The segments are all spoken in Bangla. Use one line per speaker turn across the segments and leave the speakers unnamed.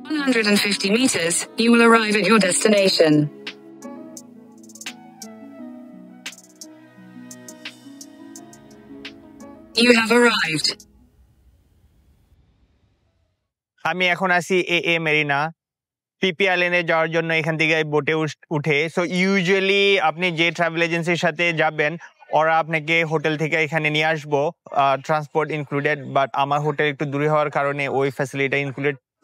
150 meters, you will arrive at your destination. You have arrived.
আমি এখন আছি এ মেরিনা পিপি আইল্যান্ডে যাওয়ার জন্য এখান থেকে বোটে উঠে সো ইউজুয়ালি আপনি যে ট্রাভেল এজেন্সির সাথে যাবেন ওরা আপনাকে হোটেল থেকে এখানে নিয়ে আসবো ট্রান্সপোর্ট ইনক্লুডেড বাট আমার হোটেল একটু দূরে হওয়ার কারণে ওই ফ্যাসিলিটি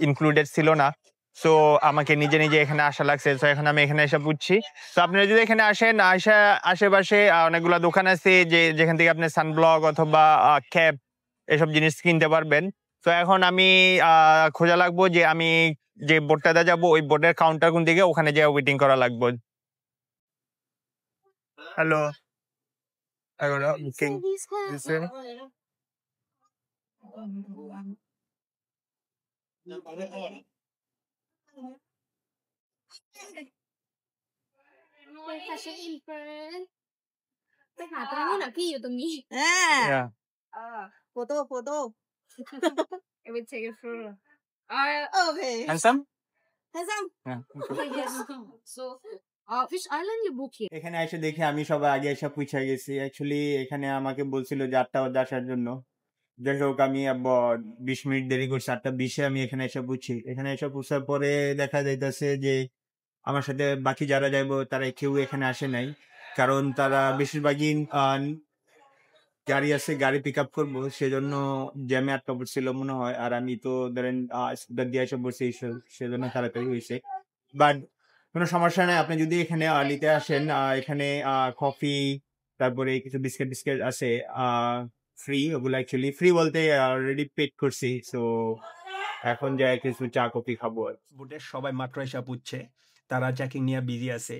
ইনক্লুডেড ছিল না সো আমাকে নিজে নিজে এখানে আসা লাগছে সো এখন আমি এখানে এসে বুঝছি তো আপনারা যদি এখানে আসেন আশেপাশে অনেকগুলো দোকান আছে যেখান থেকে আপনি সানব্লক অথবা ক্যাপ এসব জিনিস কিনতে পারবেন তো এখন আমি খোঁজা লাগবো যে আমি যে বোটটাতে যাবো ওই বোটের কাউন্টার কোন দিকে ওখানে যে ওয়েটিং করা লাগবে hello booking
Photo.
I will take a photo.
Okay.
Handsome?
Yeah.
Yes. So, which island you book here?
এখানে এসে দেখি আমি সবাই আগে এসে পুছে গেছি অ্যাকচুয়ালি এখানে আমাকে বলছিল যে 8টা বাজে আসার জন্য যাই হোক আমি 20 মিনিট দেরি করছি 8:20 আমি এখানে এসে পুছি এখানে এসে পুছার পরে দেখা যাইতেছে যে আমার সাথে বাকি যারা যাইবো তারা কেউ এখানে আসে নাই কারণ তারা বেশিরভাগই গাড়ি আছে গাড়ি পিক আপ করবো সেজন্য জ্যামে আটকা পড়ছিল মনে হয় আর আমি তো ধরেন স্কুটার দিয়ে এসে বসে সেজন্য তাড়াতাড়ি হয়েছে বাট কোনো সমস্যা নাই আপনি যদি এখানে আর্লিতে আসেন এখানে কফি তারপরে কিছু বিস্কিট আছে ফ্রি ওগুলো অ্যাকচুয়ালি ফ্রি বলতে অলরেডি পেড করছি সো এখন যাই কিছু চা কফি খাবো
বোটের সবাই মাত্র এসে পুচ্ছে তারা চেকিং নিয়ে বিজি আছে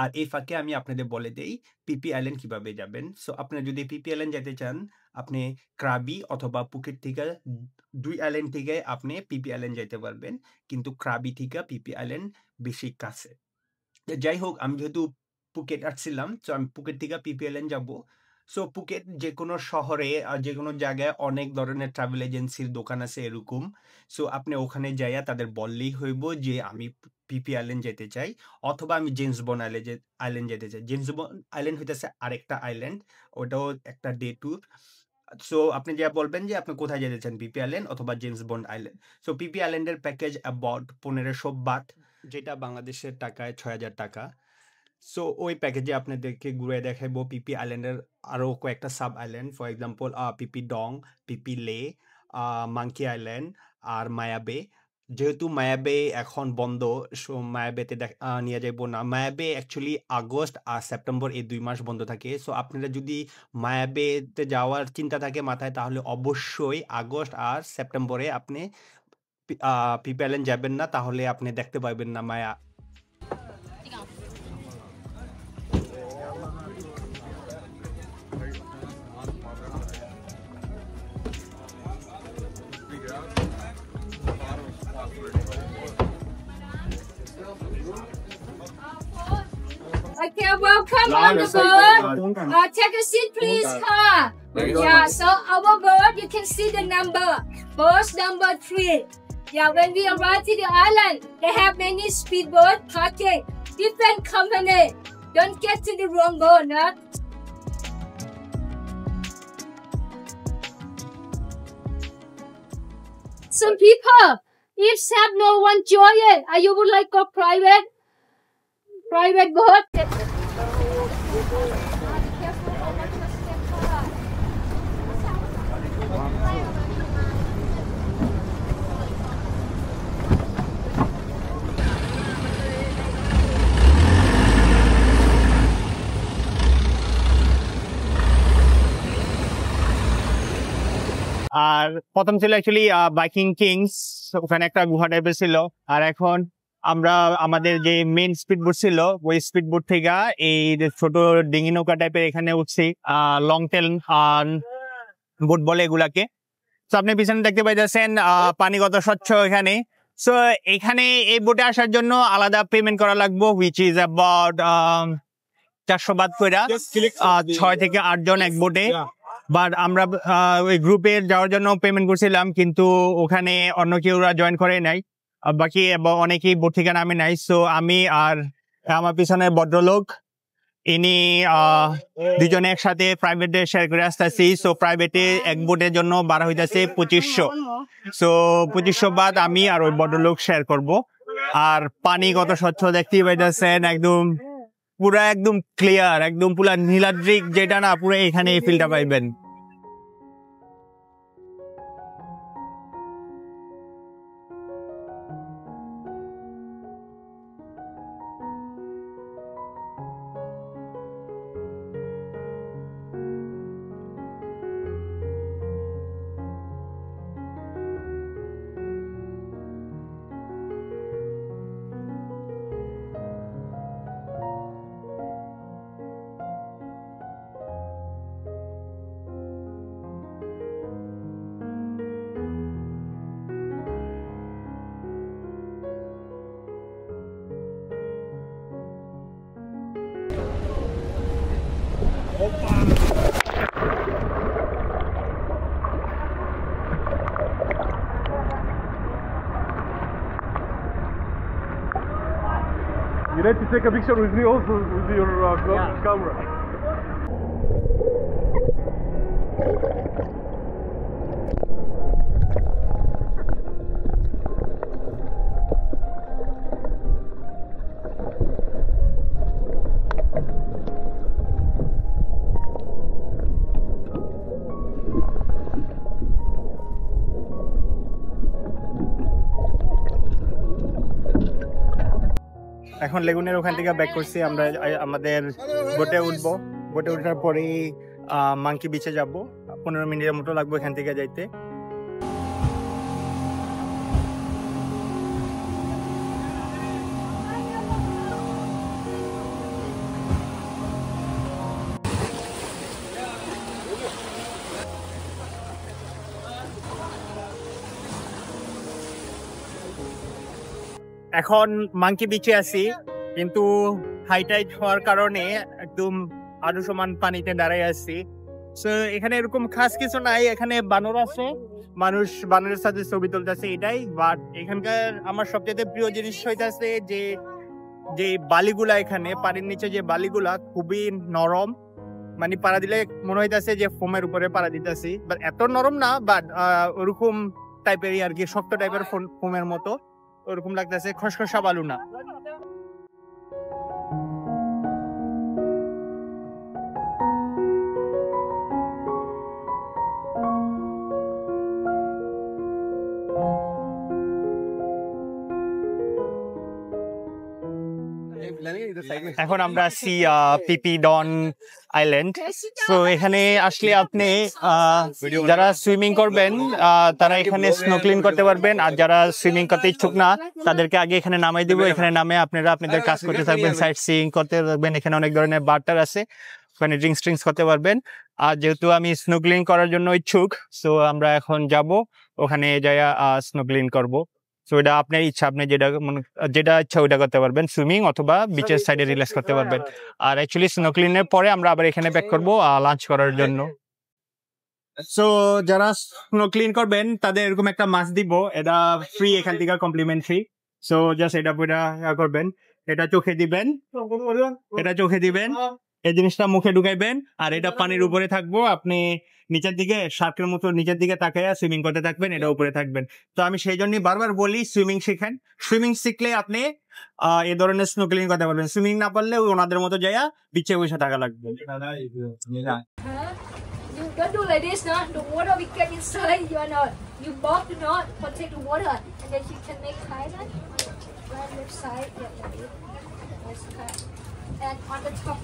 আর এই ফাঁকে আমি আপনাদের বলে দেই পিপি আইল্যান্ড কিভাবে যাবেন সো আপনারা যদি পিপি আইল্যান্ড যেতে চান আপনি ক্রাবি অথবা পুকেট থেকে 2 আইল্যান্ড থেকে আপনি পিপি আইল্যান্ড যেতে পারবেন কিন্তু ক্রাবি থেকে পিপি আইল্যান্ড বেশি কাছে যাই হোক আমি যেহেতু পুকেট আসছিলাম তো আমি পুকেট থেকে পিপি আইল্যান্ড যাবো সো পুকেট যে কোনো শহরে যে কোনো জায়গায় অনেক ধরনের ট্রাভেল এজেন্সির দোকান আছে এরকম সো আপনি ওখানে যাইয়া তাদের বললেই হইব যে আমি পিপি আইল্যান্ড যেতে চাই অথবা আমি জেমস বন্ড আইল্যান্ড যেতে চাই জেমস বন্ড আইল্যান্ড হইতেছে আরেকটা আইল্যান্ড ওটাও একটা ডে ট্যুর সো আপনি যা বলবেন যে আপনি কোথায় যেতে চান পিপি আইল্যান্ড অথবা James Bond island so Phi Phi আইল্যান্ডের প্যাকেজ অ্যাবাউট 1500 বাট যেটা বাংলাদেশের টাকায় 6000 টাকা সো ওই প্যাকেজে আপনাদেরকে ঘুরে দেখাবো পিপি আইল্যান্ডের আরও কয়েকটা সাব আইল্যান্ড ফর এক্সাম্পল পিপি ডং পিপি লে মাঙ্কি আইল্যান্ড আর মায়াবে যেহেতু মায়াবে এখন বন্ধ সো মায়াবেতে নিয়ে যাবো না মায়াবে অ্যাকচুয়ালি আগস্ট আর সেপ্টেম্বর এই 2 মাস বন্ধ থাকে সো আপনারা যদি মায়াবেতে যাওয়ার চিন্তা থাকে মাথায় তাহলে অবশ্যই আগস্ট আর সেপ্টেম্বরে আপনি পিপি আইল্যান্ড যাবেন না তাহলে আপনি দেখতে পাবেন না মায়া
Okay, welcome on the boat. Take a seat, please. Yeah, so our boat, you can see the number. Boat number 3. Yeah, when we arrive to the island, they have many speedboat, okay, different company. Don't get to the wrong boat, no? Some people, if have no one join it, you would like go private boat.
আর প্রথম ছিল অ্যাকচুয়ালি বাইকিং কিংস ওখানে একটা গুহা টাইপের ছিল আর এখন আমরা আমাদের যে মেইন স্পিডবোট ছিল ওই স্পিডবোট থেকে এই ছোট ডিঙি নৌকা টাইপের এখানে উঠছি লং টেল বোট বলে এগুলাকে তো আপনি পিছনে দেখতে পাইতেছেন পানি কত স্বচ্ছ এখানে সো এখানে এই বোটে আসার জন্য আলাদা পেমেন্ট করা লাগবে হুইচ ইজ অ্যাবাউট 400 বাদ করে 6 থেকে 8 জন এক বোটে বাট আমরা ওই গ্রুপে যাওয়ার জন্য পেমেন্ট করছিলাম কিন্তু ওখানে অন্য কেউরা জয়েন করে নাই বাকি অনেকেই বোট থেকে নামে নাই। সো আমি আর আমার পিছনে ভদ্রলোক ইনি দুজনে একসাথে প্রাইভেটে শেয়ার করে আসতেছি। সো প্রাইভেটে এক বোটের জন্য ভাড়া হইতেছে 2500। সো 2500 বাদ আমি আর ওই ভদ্রলোক শেয়ার করব। আর পানি কত স্বচ্ছ দেখতেই পাইতেছেন, একদম পুরা একদম ক্লিয়ার, একদম পুরা নীলাদ্রিক যেটা না, পুরো এখানে এই ফিলটা পাইবেন।
You need to take a picture with me also with your camera.
এখন লেগুনের ওখান থেকে ব্যাক করছি, আমরা আমাদের বোটে উঠবো। বোটে ওঠার পরেই মাঙ্কি বিচে যাব। 15 মিনিটের মতো লাগবে এখান থেকে যাইতে। এখন মাঙ্কি বিচে আছি, কিন্তু হাই টাইড হওয়ার কারণে একদম আরো সমান পানিতে দাঁড়াই আছি। সো এখানে এরকম খাস কিছু নাই, এখানে বানর আছে, মানুষ বানরের সাথে ছবি তুলতেছে, এটাই। বাট এখানকার আমার সবচেয়ে প্রিয় জিনিস হইতেছে যে বালিগুলা, এখানে পানির নিচে যে বালিগুলা খুবই নরম, মানে পাড়া দিলে মনে হইতেছে যে ফোমের উপরে পাড়া দিতেছি। বাট এত নরম না, বাট ওরকম টাইপেরই আর কি, শক্ত টাইপের ফোমের মতো ওরকম লাগতেছে, খসখসা বালু না। এখন আমরা আছি পিপি ডন আইল্যান্ড। তো এখানে আসলে আপনি যারা সুইমিং করবেন তারা এখানে স্নোক্লিং করতে পারবেন, আর যারা সুইমিং করতে ইচ্ছুক না তাদেরকে আগে এখানে নামাই দিব। এখানে নামে আপনারা আপনাদের কাজ করতে থাকবেন, সাইট সিইং করতে থাকবেন। এখানে অনেক ধরনের বারটার আছে, ওখানে ড্রিঙ্কস করতে পারবেন। আর যেহেতু আমি স্নোক্লিং করার জন্য ইচ্ছুক, সো আমরা এখন যাব ওখানে যাই স্নোক্লিং করব। সো এটা আপনার ইচ্ছা, আপনি যেটা ইচ্ছা ওইটা করতে পারবেন, সুইমিং অথবা বিচের সাইডে রিল্যাক্স করতে পারবেন। আর অ্যাকচুয়ালি স্নোক্লিং এর পরে আমরা আবার এখানে ব্যাক করবো লাঞ্চ করার জন্য। সো যারা স্নোক্লিং করবেন তাদের এরকম একটা মাছ দিব, এটা ফ্রি, এখান থেকে কমপ্লিমেন্টারি। সো জাস্ট এটা করবেন, এটা চোখে দিবেন, এই জিনিসটা মুখে ঢুকাইবেন, আর এটা পানির উপরে থাকবো। আপনি নিচের দিকে শার্কের মতো নিচের দিকে তাকাইয়া সুইমিং করতে থাকবেন, এটা উপরে থাকবেন। তো আমি সেই জন্যই বারবার বলি সুইমিং শিখেন। সুইমিং শিখলে আপনি এই ধরনের স্নোকেলিং করতে পারবেন। সুইমিং না পারলে ওনাদের মতো যাইয়া বিচে বসে থাকা লাগবে।
You don't do like this, no? The water will get inside. You bob the knot, protect the water, and then you can make island. Right left side, that's cut. And on the top.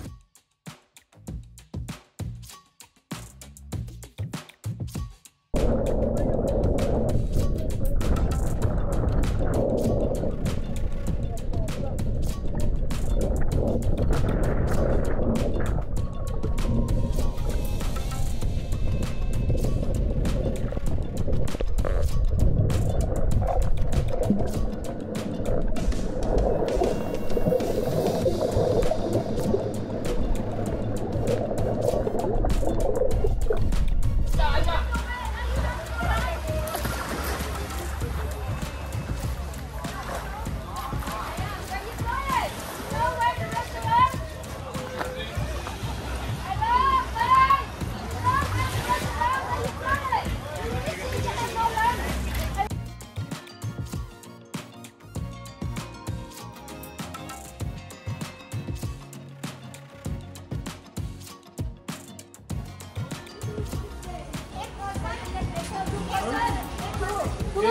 2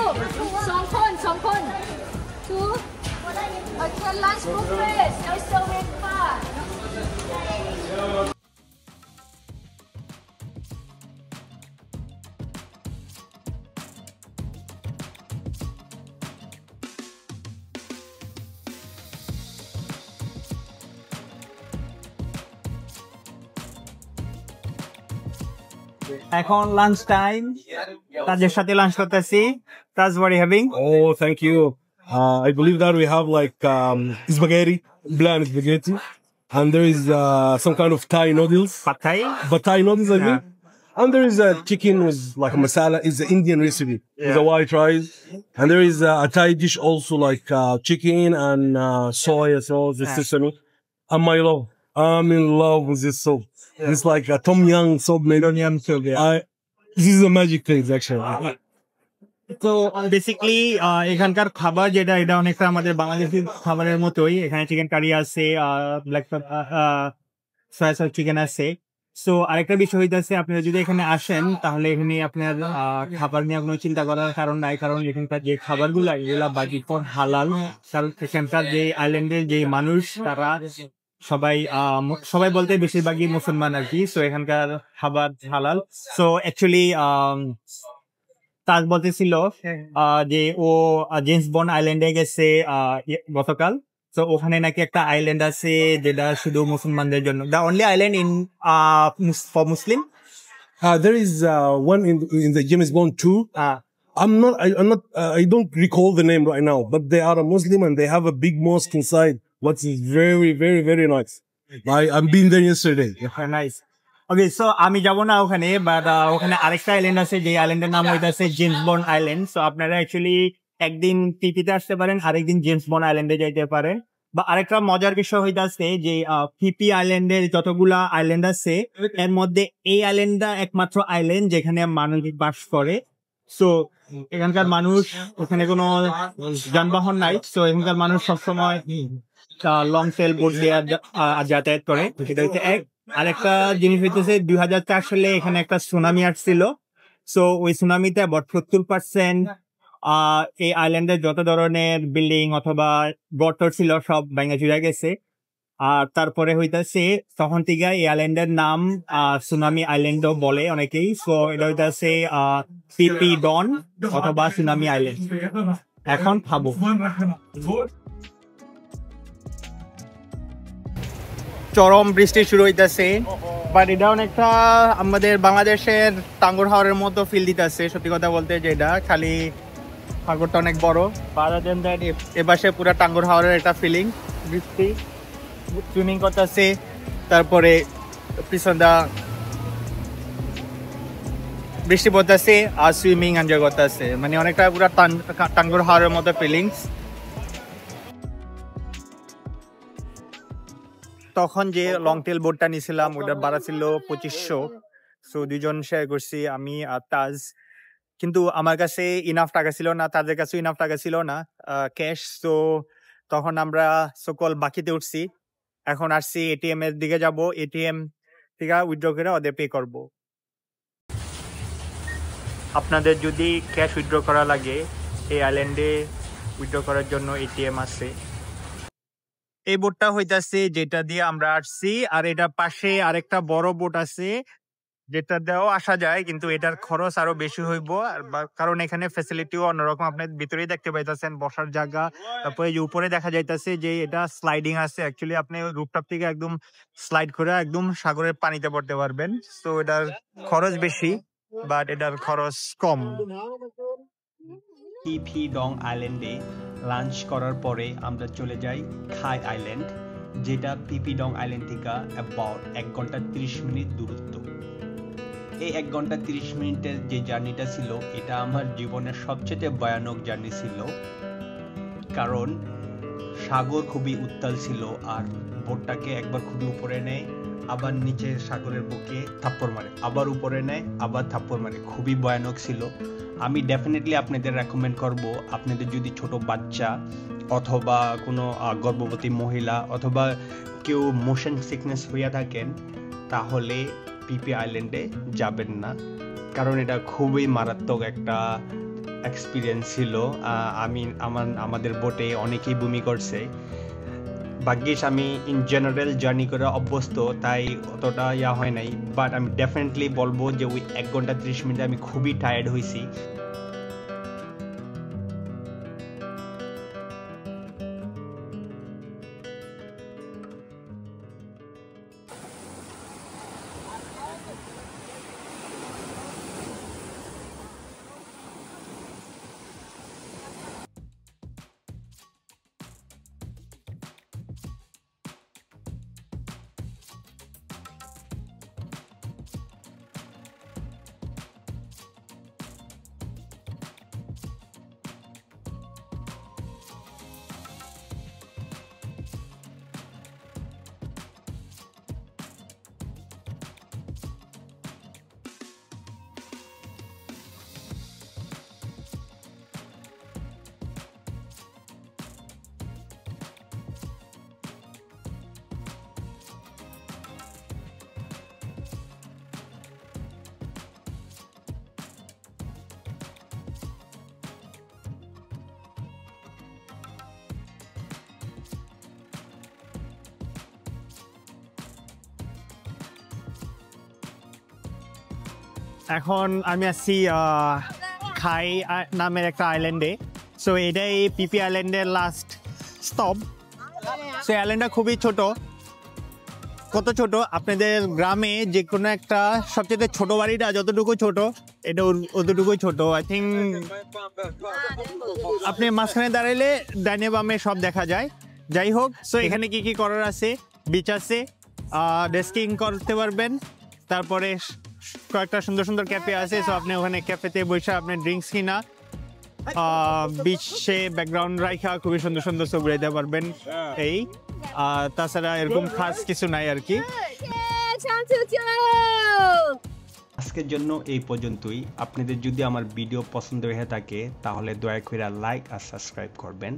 คน 2 Okay, lunch buffet. No serving card.
এখন লাঞ্চ টাইম, তাজের সাথে লাঞ্চ করতেছি। তাজ, what are you having?
Oh, thank you. I believe that we have like spaghetti, bland spaghetti, and there is some kind of Thai noodles.
Pad Thai?
But Thai noodles, I mean.
Yeah.
And there is a chicken with like a masala. It's an Indian recipe with a white rice. And there is a Thai dish also like chicken and soy as well, the sesame. And my love, I'm in love with this soup. It's like a tom yum soup.
Tom yum soup, yeah.
This is a magic thing, actually.
তো বেসিক্যালি এখানকার খাবার যেটা, এটা অনেকটা আমাদের বাংলাদেশি খাবারের মতোই। এখানে চিকেন কারি আছে, ব্ল্যাক সয়া সস চিকেন আছে। সো আরেকটা বিষয় হইতেছে, আপনারা যদি এখানে আসেন তাহলে এখানে আপনার খাবার নিয়ে কোনো চিন্তা করার কারণ নাই, কারণ এখানকার যে খাবারগুলো এগুলা বাকি ফর হালাল। কারণ এখানকার যে আইল্যান্ডের যে মানুষ, তারা সবাই বলতে বেশিরভাগই মুসলমান আর কি। সো এখানকার খাবার হালাল। সো অ্যাকচুয়ালি তাজ বলতেছিল যে ও জেমস বন্ড আইল্যান্ডে গেছে গতকাল। তো ওখানে নাকি একটা আইল্যান্ড আছে যেটা শুধু মুসলমানদের জন্য, the only island in for Muslim.
There is one in the James Bond 2. I don't recall the name right now, but they are a Muslim and they have a big mosque inside. What is very, very, very nice. I've been there yesterday.
Nice. Okay, so আমি যাব না ওখানে, বাট ওখানে আরেকটা আইল্যান্ড আছে, যে আইল্যান্ডের নাম হইতাছে জেমস বন্ড আইল্যান্ড। সো আপনারা অ্যাকচুয়ালি একদিন পিপিতে আসতে পারেন, আরেকদিন জেমস বন্ড আইল্যান্ডে যাইতে পারেন। বা আরেকটা মজার বিষয় হইতাছে যে পিপি আইল্যান্ডের যতগুলা আইল্যান্ড আছে, এর মধ্যে এই আইল্যান্ডটা একমাত্র আইল্যান্ড যেখানে মানুষ বাস করে। সো এখানকার মানুষ, ওখানে কোনো যানবাহন নাই। সো এখানকার মানুষ সবসময় লং সেল বোট দিয়ে যাতায়াত করে। সেটা হচ্ছে এক। আরেকটা জিনিস হইতেছে 2004 সালে এখানে একটা সুনামি আসছিল। সো ওই সুনামিতে 70% এই আইল্যান্ডের যত ধরনের বিল্ডিং অথবা গর্ত ছিল সব ভেঙে চুরে গেছে। আর তারপরে হইতেছে তখন থেকে এই আইল্যান্ডের নাম সুনামি আইল্যান্ডও বলে অনেকেই। সো এটা হইতেছে পিপি ডন অথবা সুনামি আইল্যান্ড। এখন খাবো। চরম বৃষ্টি শুরু হইতেছে, বাট এটা অনেকটা আমাদের বাংলাদেশের টাঙ্গুর হাওরের মতো ফিল দিতেছে। সত্যি কথা বলতে, যেটা খালি সাগরটা অনেক বড়, এপাশে পুরো টাঙ্গুর হাওরের একটা ফিলিং। বৃষ্টি, সুইমিং করতেছে, তারপরে পিছনটা বৃষ্টি পড়তেছে আর সুইমিং এনজয় করতেছে, মানে অনেকটা পুরো টাঙ্গুর হাওরের মতো ফিলিংস। তখন যে লং টেল বোটটা নিয়েছিলাম ওটার ভাড়া ছিল 2500। সো দুজন শেয়ার করছি, আমি আর তাজ। কিন্তু আমার কাছে ইনাফ টাকা ছিল না, তাদের কাছেও ইনাফ টাকা ছিল না ক্যাশ। সো তখন আমরা সকল বাকিতে উঠছি। এখন আসছি এটিএম এর দিকে যাব, এটিএম থেকে উইথড্র করে ওদের পে করব। আপনাদের যদি ক্যাশ উইথড্র করা লাগে, এই আইল্যান্ডে উইথড্র করার জন্য এটিএম আছে। এই বোটটা হইতাছে যেটা দিয়ে আমরা আসছি, আর এটা পাশে আরেকটা বড় বোট আছে যেটা দিয়েও আসা যায়, কিন্তু এটার খরচ আরো বেশি হইব। কারণ এখানে ফ্যাসিলিটিও অন্যরকম, আপনার ভিতরেই দেখতে পাইতেছেন বসার জায়গা। তারপরে যে উপরে দেখা যাইতেছে যে এটা স্লাইডিং আছে, অ্যাকচুয়ালি আপনি রুফটপ থেকে একদম স্লাইড করে একদম সাগরের পানিতে পড়তে পারবেন। তো এটার খরচ বেশি, বাট এটার খরচ কম।
পিপি ডং আইল্যান্ডে লাঞ্চ করার পরে আমরা চলে যাই খাই আইল্যান্ড, যেটা পিপি ডং আইল্যান্ড থেকে অ্যাবাউট 1 ঘন্টা 30 মিনিট দূরত্ব। এই 1 ঘন্টা 30 মিনিটের যে জার্নিটা ছিল, এটা আমার জীবনের সবচেয়ে ভয়ানক জার্নি ছিল। কারণ সাগর খুবই উত্তাল ছিল, আর বোটটাকে একবার খুবই উপরে নেয়, আবার নিচে সাগরের বুকে থাপ্পড় মারে, আবার উপরে নেয়, আবার থাপ্পড় মারে। খুবই ভয়ানক ছিল। আমি ডেফিনেটলি আপনাদের রেকমেন্ড করব, আপনাদের যদি ছোট বাচ্চা অথবা কোনো গর্ভবতী মহিলা অথবা কেউ মোশন সিকনেস হইয়া থাকেন, তাহলে পিপি আইল্যান্ডে যাবেন না, কারণ এটা খুবই মারাত্মক একটা এক্সপিরিয়েন্স ছিল। আমাদের বোটে অনেকেই বমি করছে। ভাগ্যিস আমি ইন জেনারেল জার্নি করে অভ্যস্ত, তাই অতটা হয় নাই। বাট আমি ডেফিনেটলি বলবো যে ওই 1 ঘন্টা 30 মিনিটে আমি খুবই টায়ার্ড হয়েছি।
এখন আমি আসছি খাই নামের একটা আইল্যান্ডে। সো এটাই পিপি আইল্যান্ডের লাস্ট স্টপ। সো আইল্যান্ডটা খুবই ছোট। কত ছোট, আপনাদের গ্রামে যে কোনো একটা সবচেয়ে ছোট বাড়িটা যতটুকু ছোট, এটা অতটুকুই ছোট। আই থিঙ্ক আপনি মাঝখানে দাঁড়াইলে ডাইনে বামে সব দেখা যায়। যাই হোক, সো এখানে কি কি করার আছে, বিচ আছে, ডেস্কিং করতে পারবেন, তারপরে কয়েকটা সুন্দর সুন্দর ক্যাফে আছে। সো আপনি ওখানে ক্যাফেতে বসে আপনি ড্রিঙ্কস কিনা বিচে ব্যাকগ্রাউন্ড রাখা খুবই সুন্দর সুন্দর ছবি দিতে পারবেন। এই তাছাড়া এরকম খাস কিছু নাই আর কি।
আজকের জন্য এই পর্যন্তই। আপনাদের যদি আমার ভিডিও পছন্দ হয়ে থাকে তাহলে দয়া করে লাইক আর সাবস্ক্রাইব করবেন।